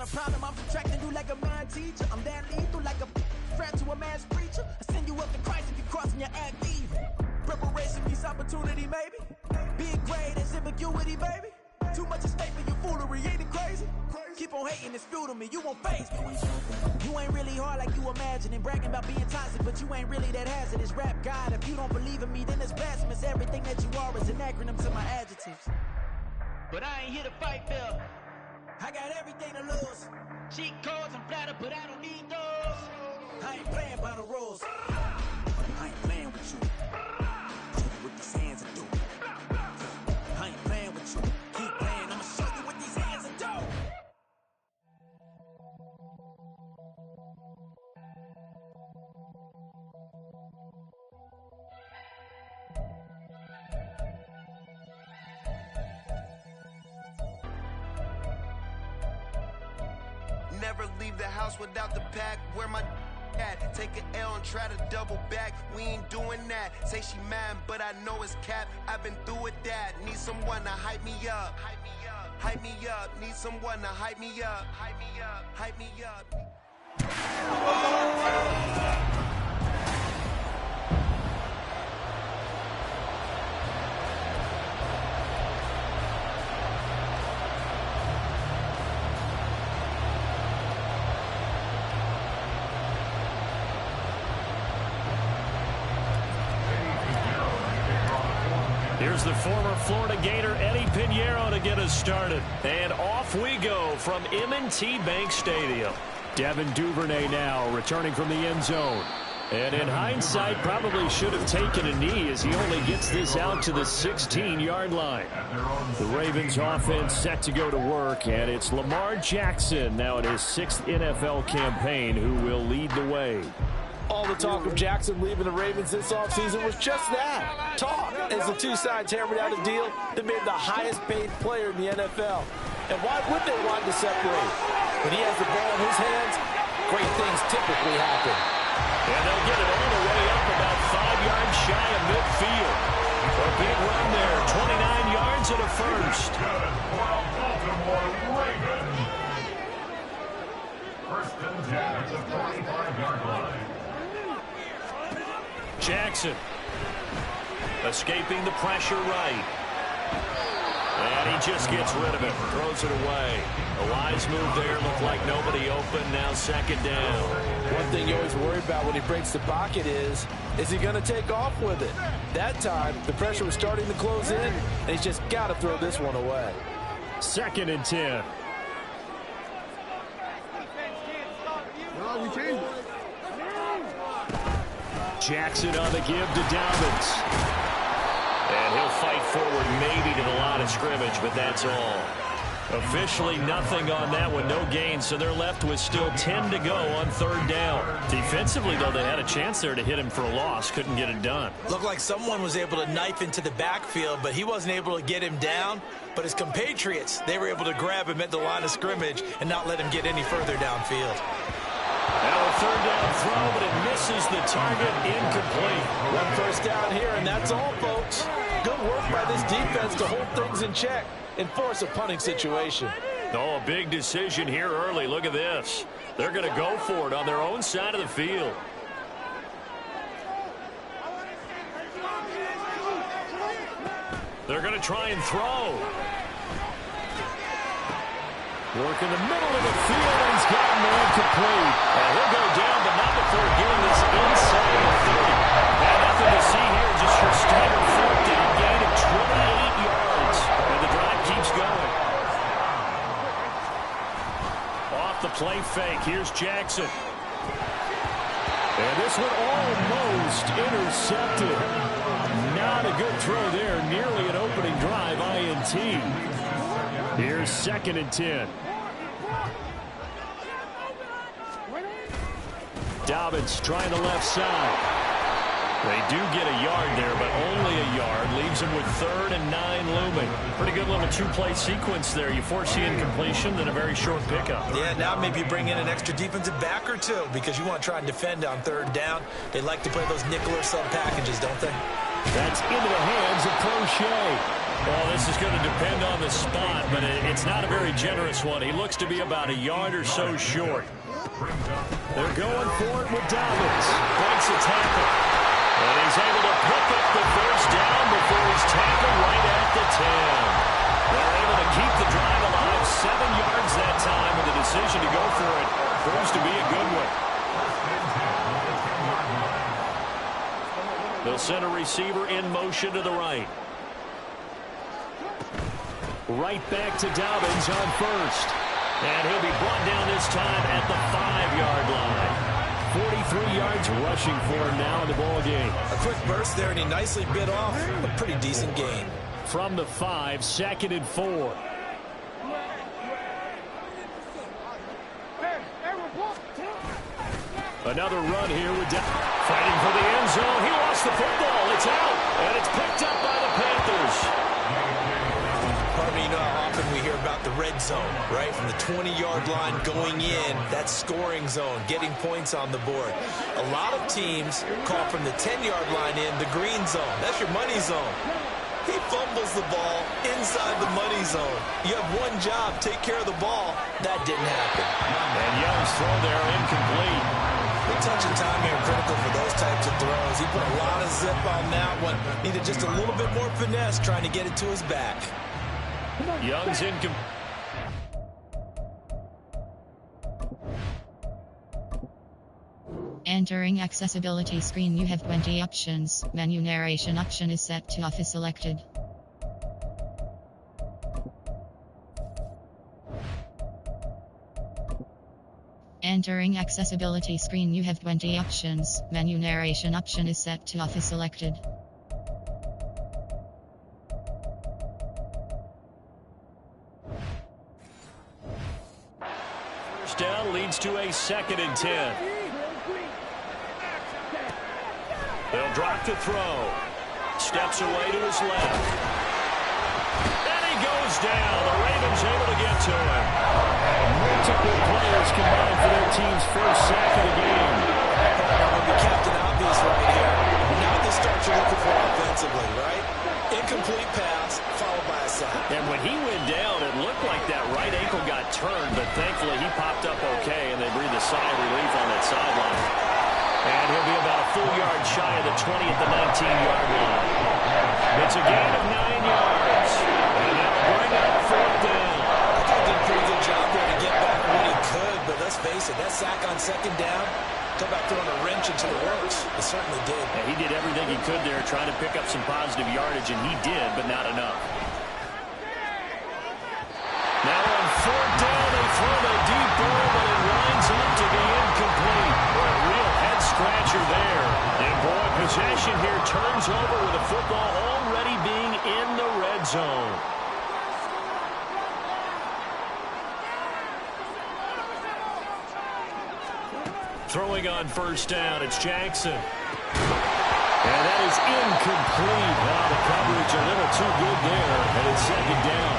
a problem, I'm subtracting you like a mind teacher. I'm that lethal like a threat to a mass preacher. I send you up to Christ if you crossing your act evil. Preparation meets opportunity, maybe. Big grade is ambiguity, baby. Too much is fake for your foolery, ain't it crazy? Keep on hating, it's fuel to me, you won't face me. You ain't really hard like you imagine and bragging about being toxic, but you ain't really that hazardous. Rap God, if you don't believe in me, then it's blasphemous. Everything that you are is an acronym to my adjectives. But I ain't here to fight, Phil. I got everything to lose. Cheat codes and flatter, but I don't need those. I ain't playing by the rules. I ain't playing with you. Show you what these hands are doing. I ain't playing with you. Keep playing, I'ma show you what these hands are doing. Never leave the house without the pack. Where my at? Take an L and try to double back. We ain't doing that. Say she mad, but I know it's cap. I've been through with that. Need someone to hype me up. Hype me up. Hype me up. Need someone to hype me up. Hype me up. Hype me up. Here's the former Florida Gator Eddie Pinheiro to get us started. And off we go from M&T Bank Stadium. Devin Duvernay now returning from the end zone. And in hindsight, probably should have taken a knee as he only gets this out to the 16-yard line. The Ravens offense set to go to work, and it's Lamar Jackson now in his 6th NFL campaign who will lead the way. All the talk of Jackson leaving the Ravens this offseason was just that, talk, as the two sides hammered out a deal that made him the highest paid player in the NFL. And why would they want to separate? When he has the ball in his hands, great things typically happen. And they'll get it all the way up about 5 yards shy of midfield. A big run there, 29 yards and a first. First and 10 at the 45-yard line. Jackson escaping the pressure right. And he just gets rid of it, throws it away. A wise move there, looked like nobody open, now second down. One thing you always worry about when he breaks the pocket is he going to take off with it? That time, the pressure was starting to close in, and he's just got to throw this one away. Second and 10. Jackson on the give to Dobbins. And he'll fight forward maybe to the line of scrimmage, but that's all. Officially nothing on that one, no gain, so they're left with still 10 to go on third down. Defensively, though, they had a chance there to hit him for a loss, couldn't get it done. Looked like someone was able to knife into the backfield, but he wasn't able to get him down. But his compatriots, they were able to grab him at the line of scrimmage and not let him get any further downfield. Now a third down throw, but it misses the target, incomplete. One first down here, and that's all, folks. Good work by this defense to hold things in check and force a punting situation. Oh, a big decision here early. Look at this. They're going to go for it on their own side of the field. They're going to try and throw. Work in the middle of the field, and he's got man complete. And he'll go down, but not before getting this inside the 30. And nothing to see here, just your standard fourth down gain of 28 yards. And the drive keeps going. Off the play fake, here's Jackson. And this one almost intercepted. Not a good throw there, nearly an opening drive, INT. Here's second and 10. Dobbins trying the left side. They do get a yard there, but only a yard. Leaves them with 3rd and 9 looming. Pretty good little two-play sequence there. You force the incompletion, then a very short pickup. Yeah, now maybe bring in an extra defensive back or two because you want to try and defend on third down. They like to play those nickel or sub packages, don't they? That's into the hands of Crochet. Well, this is going to depend on the spot, but it's not a very generous one. He looks to be about a yard or so short. They're going for it with Dobbins. Breaks a tackle. And he's able to pick up the first down before he's tackled right at the 10. They're able to keep the drive alive, 7 yards that time, with the decision to go for it proves to be a good one. They'll send a receiver in motion to the right. Right back to Dobbins on first. And he'll be brought down this time at the 5-yard line. 43 yards rushing for him now in the ball game. A quick burst there, and he nicely bit off a pretty decent gain. From the 5, 2nd and 4. Another run here with fighting for the end zone. He lost the football. It's out, and it's picked up by the Panthers. Pardon me, you know how often we hear about the red zone, right? From the 20-yard line going in, that scoring zone, getting points on the board. A lot of teams call from the 10-yard line in the green zone. That's your money zone. He fumbles the ball inside the money zone. You have one job, take care of the ball. That didn't happen. And Young's throw there incomplete. Good touch and timing are critical for those types of throws. He put a lot of zip on that one. Needed just a little bit more finesse trying to get it to his back. Young's incomplete. Entering accessibility screen, you have 20 options. Menu narration option is set to off is selected. Entering accessibility screen, you have 20 options. Menu narration option is set to off is selected. First down leads to a 2nd and 10. They'll drop the throw. Steps away to his left. And he goes down. The Ravens able to get to him. Multiple players combined for their team's first sack of the game. Well, the captain obvious right here. Now the start you're looking for offensively, right? Incomplete pass, followed by a sack. And when he went down, it looked like that right ankle got turned, but thankfully he popped up okay, and they breathed a sigh of relief on that sideline. And he'll be about a full yard shy of the 20 at the 19-yard line. It's a gain of 9 yards. And they'll bring up 4th down. I thought he did a pretty good job there to get back when he could, but let's face it, that sack on 2nd down, talk about throwing a wrench into the works. It certainly did. Yeah, he did everything he could there, trying to pick up some positive yardage, and he did, but not enough. Now on 4th down, they throw the deep ball, but it lines up to be incomplete. Boy, a real head-scratcher there. And boy, possession here turns over with the football already being in the red zone. Throwing on 1st down, it's Jackson. And that is incomplete. Wow, the coverage a little too good there, and it's 2nd down.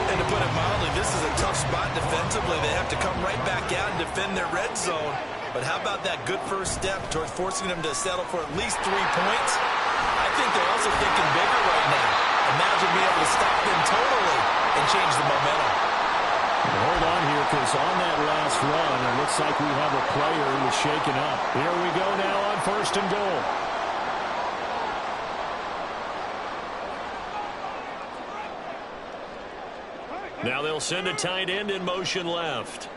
And to put it mildly, this is a tough spot defensively. They have to come right back out and defend their red zone. But how about that good first step towards forcing them to settle for at least 3 points? I think they're also thinking bigger right now. Imagine being able to stop them totally and change the momentum. Hold on here, because on that last run, it looks like we have a player who was shaken up. Here we go now on 1st and goal. Now they'll send a tight end in motion left.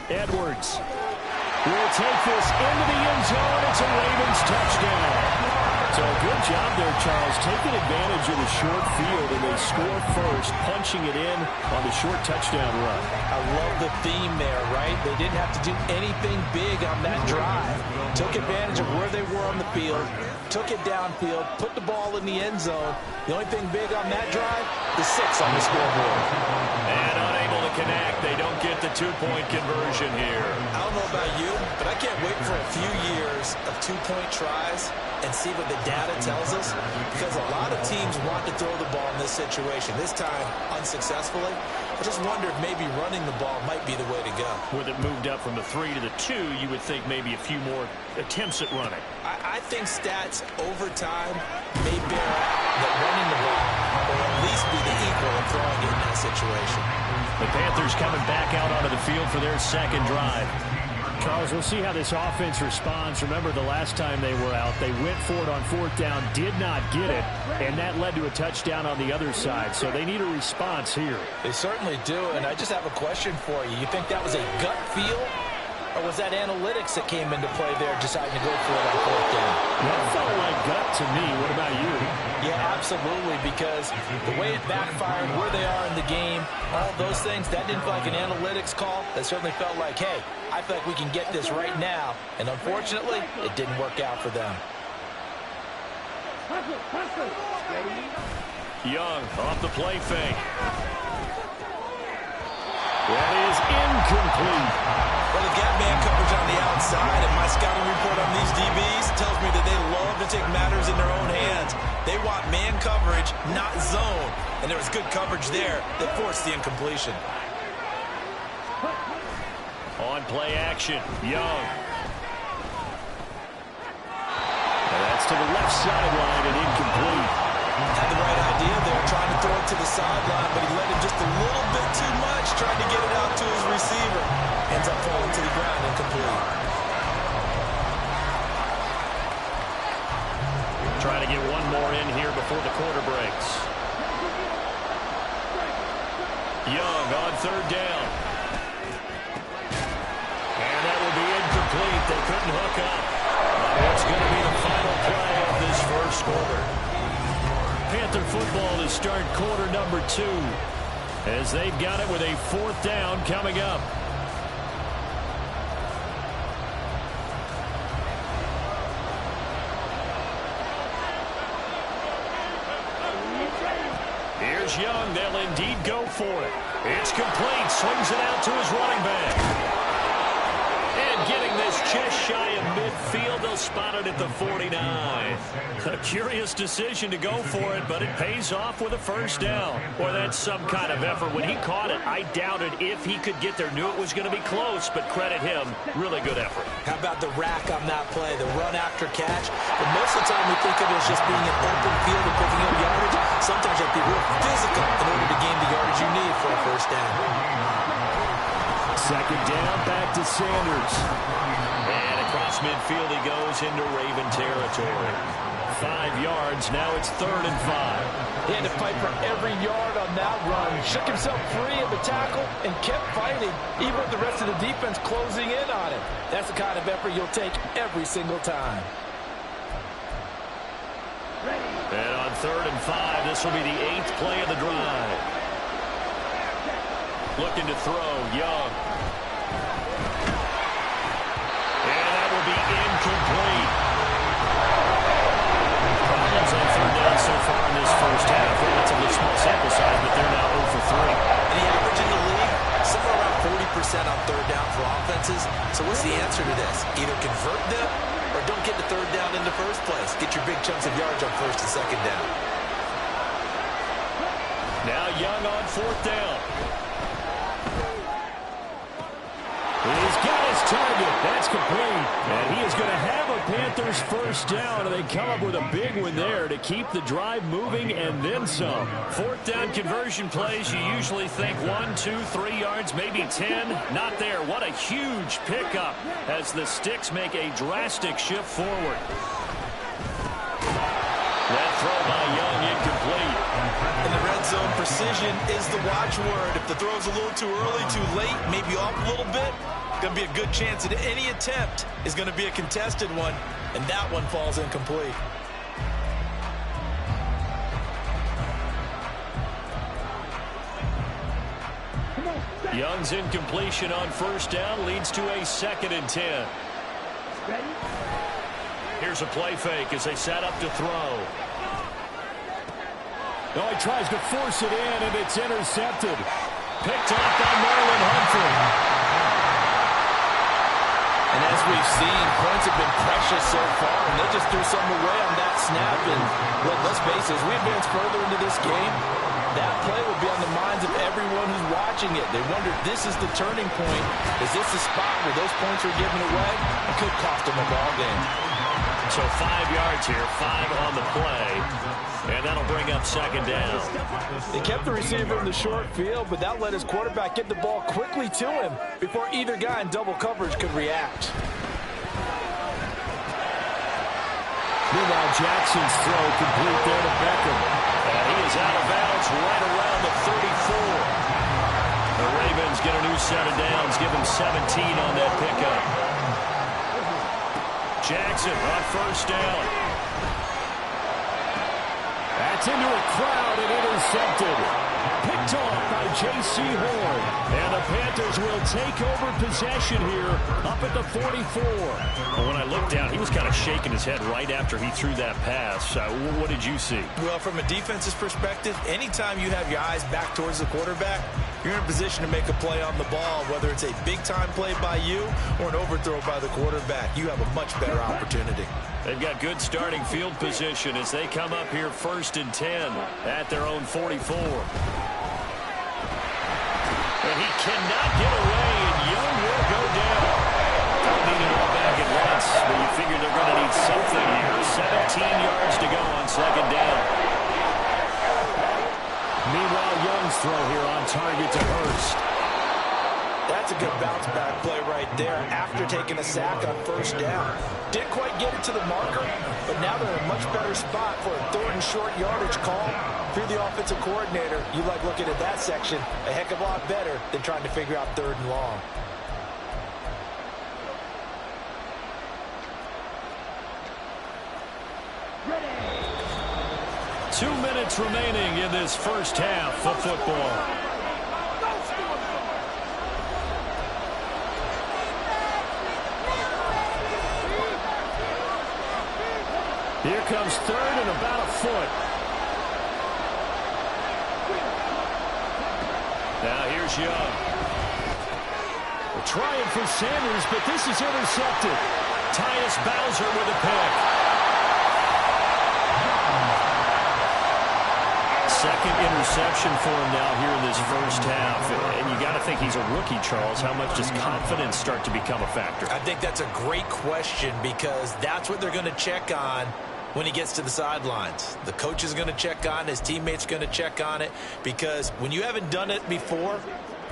Edwards will take this into the end zone. It's a Ravens touchdown. So good job there, Charles, taking advantage of the short field, and they score first, punching it in on the short touchdown run. I love the theme there, right? They didn't have to do anything big on that drive. Took advantage of where they were on the field, took it downfield, put the ball in the end zone. The only thing big on that drive, the 6 on the scoreboard. And unable to connect. They don't get the 2-point conversion here. I don't know about you, but I can't wait for a few years of 2-point tries and see what the data tells us, because a lot of teams want to throw the ball in this situation, this time unsuccessfully. I just wonder if maybe running the ball might be the way to go. With it moved up from the 3 to the 2, you would think maybe a few more attempts at running. I think stats over time may bear out that running the ball will at least be the equal of throwing it in that situation. The Panthers coming back out onto the field for their second drive. Charles, we'll see how this offense responds. Remember, the last time they were out, they went for it on 4th down, did not get it, and that led to a touchdown on the other side. So they need a response here. They certainly do, and I just have a question for you. You think that was a gut feel, or was that analytics that came into play there deciding to go for it on 4th down? That felt like gut to me. What about you? Yeah, absolutely, because the way it backfired, where they are in the game, all those things, that didn't feel like an analytics call. That certainly felt like, hey, I feel like we can get this right now. And unfortunately, it didn't work out for them. Young off the play fake. That is incomplete. Well, the gap man coverage on the outside, and my scouting report on these DBs tells me that they love to take matters in their own hands. They want man coverage, not zone. And there was good coverage there that forced the incompletion. On play action, Young. And that's to the left sideline and incomplete. Had the right idea there, trying to throw it to the sideline, but he let him just a little bit too much, trying to get it out to his receiver. Ends up falling to the ground, incomplete. Trying to get one more in here before the quarter breaks. Young on 3rd down. And that will be incomplete. They couldn't hook up. What's going to be the final play of this first quarter? Panther football to start quarter number 2 as they've got it with a 4th down coming up. Here's Young. They'll indeed go for it. It's complete. Swings it out to his running back. And getting this just shy of midfield, they'll spot it at the 49. A curious decision to go for it, but it pays off with a 1st down. Boy, that's some kind of effort. When he caught it, I doubted if he could get there. Knew it was going to be close, but credit him. Really good effort. How about the rack on that play, the run after catch? But most of the time we think of it as just being an open field and picking up yardage. Sometimes you have to be real physical in order to gain the yardage you need for a 1st down. 2nd down, back to Sanders. And across midfield he goes into Raven territory. 5 yards, now it's 3rd and 5. He had to fight for every yard on that run. Shook himself free of the tackle and kept fighting, even with the rest of the defense closing in on him. That's the kind of effort you'll take every single time. And on 3rd and 5, this will be the 8th play of the drive. Looking to throw, Young. And that will be incomplete. Problems on 3rd down so far in this first half. Relatively small sample size, but they're now 0 for 3. And the average in the league, somewhere around 40% on 3rd down for offenses. So what's the answer to this? Either convert them or don't get to 3rd down in the first place. Get your big chunks of yards on 1st and 2nd down. Now Young on 4th down. He's got his target. That's complete. And he is going to have a Panthers 1st down, and they come up with a big one there to keep the drive moving and then some. 4th down conversion plays, you usually think 1, 2, 3 yards, maybe 10. Not there. What a huge pickup as the Sticks make a drastic shift forward. That throw by Young incomplete. In the red zone, precision is the watchword. If the throw's a little too early, too late, maybe off a little bit, going to be a good chance that any attempt is going to be a contested one, and that one falls incomplete. Young's incompletion on 1st down leads to a 2nd and 10. Here's a play fake as they set up to throw. Oh, he tries to force it in, and it's intercepted. Picked off by Marlon Humphrey. And as we've seen, points have been precious so far, and they just threw something away on that snap. And, well, let's face it, as we advance further into this game, That play will be on the minds of everyone who's watching it. They wonder if this is the turning point. Is this the spot where those points are given away? It could cost them a ball game. So 5 yards here, 5 on the play, and that'll bring up second down. They kept the receiver in the short field, but that let his quarterback get the ball quickly to him before either guy in double coverage could react. Meanwhile, Jackson's throw complete there to Beckham. And he is out of bounds right around the 34. The Ravens get a new set of downs, give him 17 on that pickup. Jackson on first down. That's into a crowd and intercepted. Picked off by J.C. Horn. And the Panthers will take over possession here up at the 44. Well, when I looked down, he was kind of shaking his head right after he threw that pass. What did you see? Well, from a defense's perspective, anytime you have your eyes back towards the quarterback, you're in a position to make a play on the ball, whether it's a big-time play by you or an overthrow by the quarterback. You have a much better opportunity. They've got good starting field position as they come up here 1st and 10 at their own 44. And he cannot get away, and Young will go down. Don't need it all back at once, but you figure they're going to need something here. 17 yards to go on second down. Meanwhile, Young's throw here on target to Hurst. That's a good bounce-back play right there after taking a sack on first down. Didn't quite get it to the marker, but now they're in a much better spot for a 3rd and short yardage call. If you're the offensive coordinator, you like looking at that section a heck of a lot better than trying to figure out 3rd and long. Ready. 2 minutes remaining in this first half of football. Here comes 3rd and about a foot. Now here's Young. They're trying for Sanders, but this is intercepted. Tyus Bowser with a pick. Second interception for him now here in this first half. And you got to think he's a rookie, Charles. How much does confidence start to become a factor? I think that's a great question because that's what they're going to check on when he gets to the sidelines. The coach is going to check on it. His teammates going to check on it because when you haven't done it before,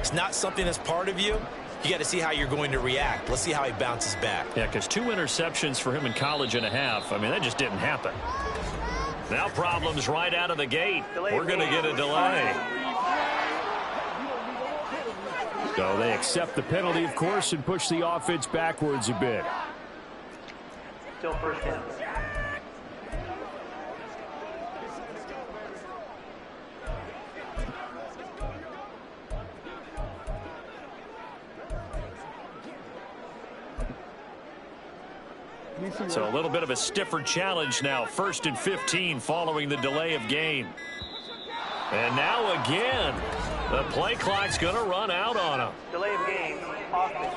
it's not something that's part of you. You got to see how you're going to react. Let's see how he bounces back. Yeah, because 2 interceptions for him in college and a half. I mean, that just didn't happen. Now problems right out of the gate. We're going to get a delay. So they accept the penalty, of course, and push the offense backwards a bit. Still first down. So a little bit of a stiffer challenge now. 1st and 15 following the delay of game. And now again, the play clock's going to run out on him. Delay of game. Offense.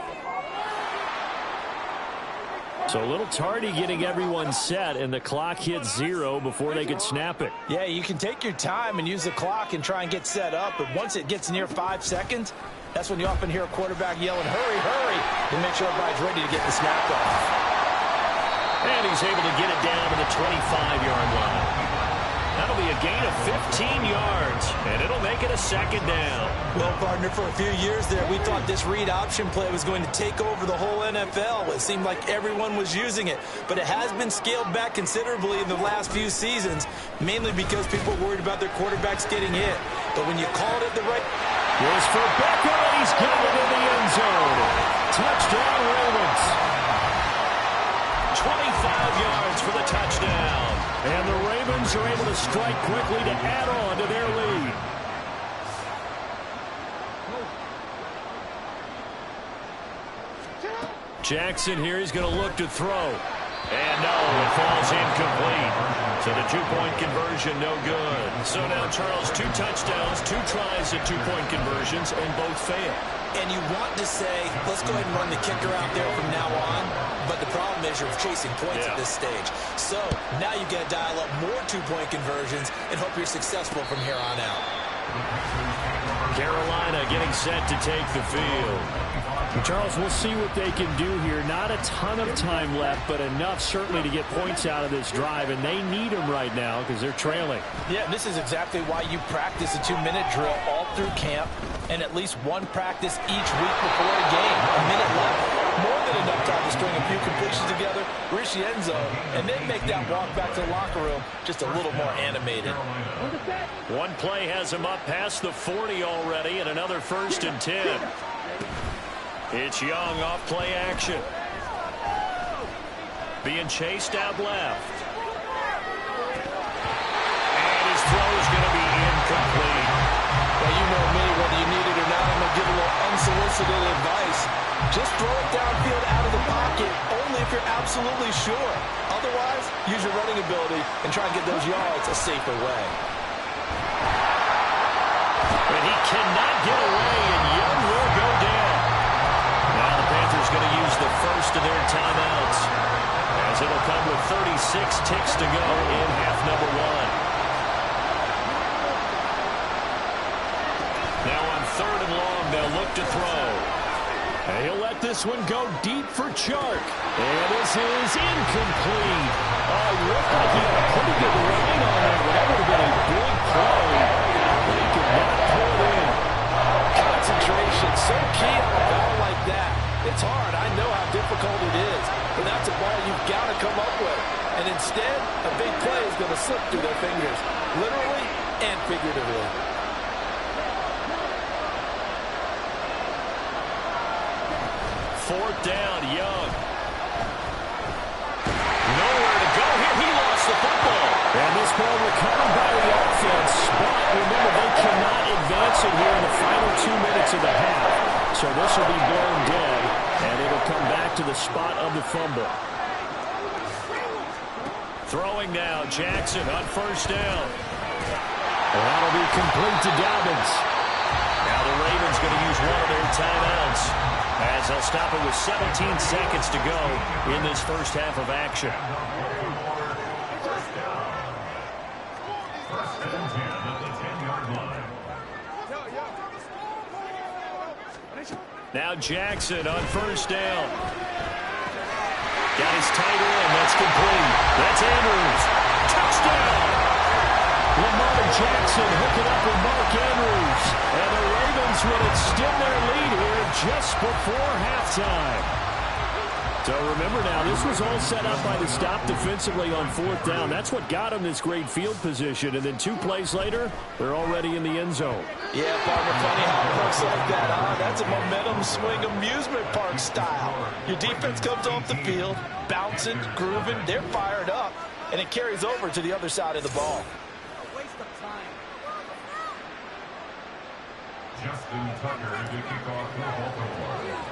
So a little tardy getting everyone set, and the clock hits 0 before they could snap it. Yeah, you can take your time and use the clock and try and get set up, but once it gets near 5 seconds, that's when you often hear a quarterback yelling, hurry, hurry, and make sure everybody's ready to get the snap off. And he's able to get it down to the 25-yard line. That'll be a gain of 15 yards, and it'll make it a second down. Well, partner, for a few years there, we thought this read option play was going to take over the whole NFL. It seemed like everyone was using it, but it has been scaled back considerably in the last few seasons, mainly because people are worried about their quarterbacks getting hit. But when you called it the right... Here's for Beckham, and he's got it in the end zone. Touchdown, Ravens. 25 yards for the touchdown. And the Ravens are able to strike quickly to add on to their lead. Jackson here, he's going to look to throw. And no, it falls incomplete. So the 2-point conversion, no good. So now, Charles, 2 touchdowns, 2 tries at 2-point conversions, and both fail. And you want to say, let's go ahead and run the kicker out there from now on. But the problem is you're chasing points at this stage. So now you got to dial up more 2-point conversions and hope you're successful from here on out. Carolina getting set to take the field. Charles, we'll see what they can do here. Not a ton of time left, but enough certainly to get points out of this drive, and they need them right now because they're trailing. Yeah, this is exactly why you practice a 2-minute drill all through camp and at least one practice each week before a game. A minute left, more than enough time to string a few completions together, reach the end zone, and then make that walk back to the locker room just a little more animated. One play has him up past the 40 already, and another 1st and 10. It's Young off play action. Being chased out left. And his throw is going to be incomplete. Well, you know me, whether you need it or not, I'm going to give a little unsolicited advice. Just throw it downfield out of the pocket, only if you're absolutely sure. Otherwise, use your running ability and try and get those yards a safer way. And he cannot get away, and Young will go down. Now the Panthers going to use the first of their timeouts, as it'll come with 36 ticks to go in half number 1. Now on 3rd and long, they'll look to throw. And he'll let this one go deep for Chark. And this is incomplete. Looked like he had a pretty good line on that one. That would have been a big play. He could not pull it in. Concentration, so key on a ball like that. It's hard. I know how difficult it is. But that's a ball you've got to come up with. And instead, a big play is going to slip through their fingers, literally and figuratively. Fourth down, Young. Nowhere to go here. He lost the football. And this ball recovered by the offense. But remember, they cannot advance it here in the final 2 minutes of the half. So this will be blown dead, and it'll come back to the spot of the fumble. Throwing now, Jackson on 1st down. And that'll be complete to Dobbins. Now the Ravens going to use one of their timeouts, as they'll stop it with 17 seconds to go in this first half of action. First and 10 at the 10-yard line. Now Jackson on 1st down. Got his tight end. That's complete. That's Andrews. Touchdown! Lamar Jackson hooking up with Mark Andrews. And the Ravens will extend their lead here just before halftime. So remember now, this was all set up by the stop defensively on 4th down. That's what got them this great field position. And then 2 plays later, they're already in the end zone. Yeah, partner, funny how it works like that, huh? That's a momentum swing amusement park style. Your defense comes off the field, bouncing, grooving, they're fired up, and it carries over to the other side of the ball. Justin Tucker to kick off for Baltimore.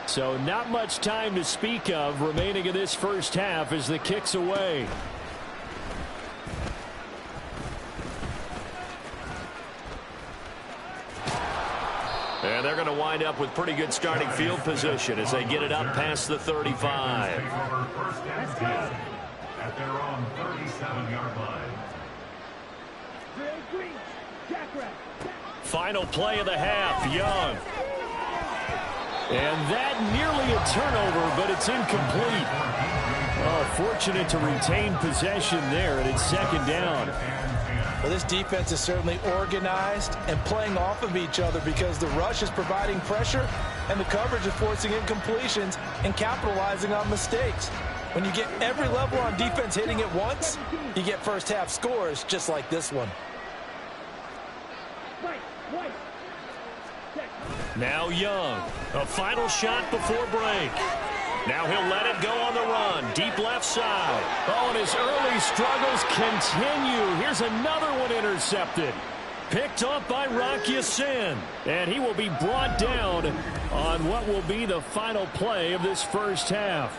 So not much time to speak of remaining in this first half as the kick's away. And they're going to wind up with pretty good starting field position as they get it up past the 35. Take over 1st and 10 at their own 37-yard line. Final play of the half, Young. And that nearly a turnover, but it's incomplete. Oh, fortunate to retain possession there, and it's 2nd down. Well, this defense is certainly organized and playing off of each other because the rush is providing pressure and the coverage is forcing incompletions and capitalizing on mistakes. When you get every level on defense hitting it once, you get first half scores just like this one. Now Young, a final shot before break. Now he'll let it go on the run, deep left side. Oh, and his early struggles continue. Here's another one intercepted. Picked up by Rocky Sin. And he will be brought down on what will be the final play of this first half.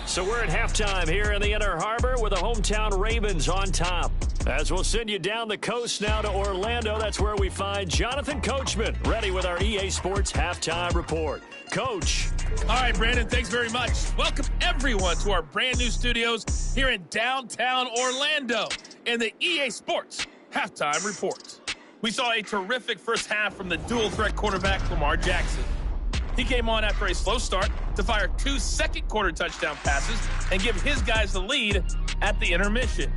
So we're at halftime here in the Inner Harbor with the hometown Ravens on top. As we'll send you down the coast now to Orlando, that's where we find Jonathan Coachman ready with our EA Sports Halftime Report. Coach. All right, Brandon, thanks very much. Welcome, everyone, to our brand new studios here in downtown Orlando in the EA Sports Halftime Report. We saw a terrific first half from the dual-threat quarterback, Lamar Jackson. He came on after a slow start to fire 2 second-quarter touchdown passes and give his guys the lead at the intermission.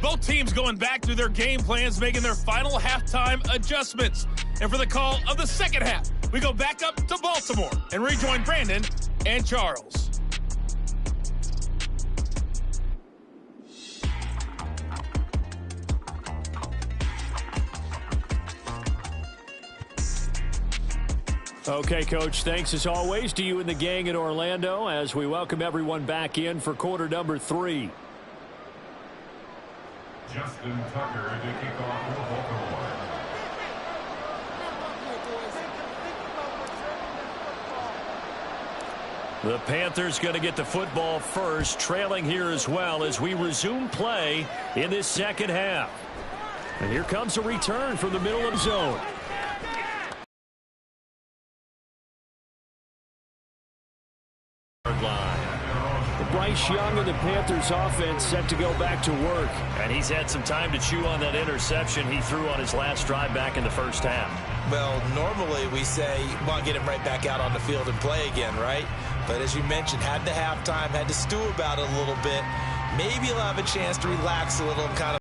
Both teams going back through their game plans, making their final halftime adjustments. And for the call of the second half, we go back up to Baltimore and rejoin Brandon and Charles. Okay, Coach, thanks as always to you and the gang in Orlando as we welcome everyone back in for quarter number 3. Justin Tucker to kick off for Baltimore. The Panthers going to get the football first, trailing here as well as we resume play in this second half. And here comes a return from the middle of the zone. Bryce Young and the Panthers offense set to go back to work. And he's had some time to chew on that interception he threw on his last drive back in the first half. Well, normally we say, well, get him right back out on the field and play again, right? But as you mentioned, had the halftime, had to stew about it a little bit. Maybe he'll have a chance to relax a little and kind of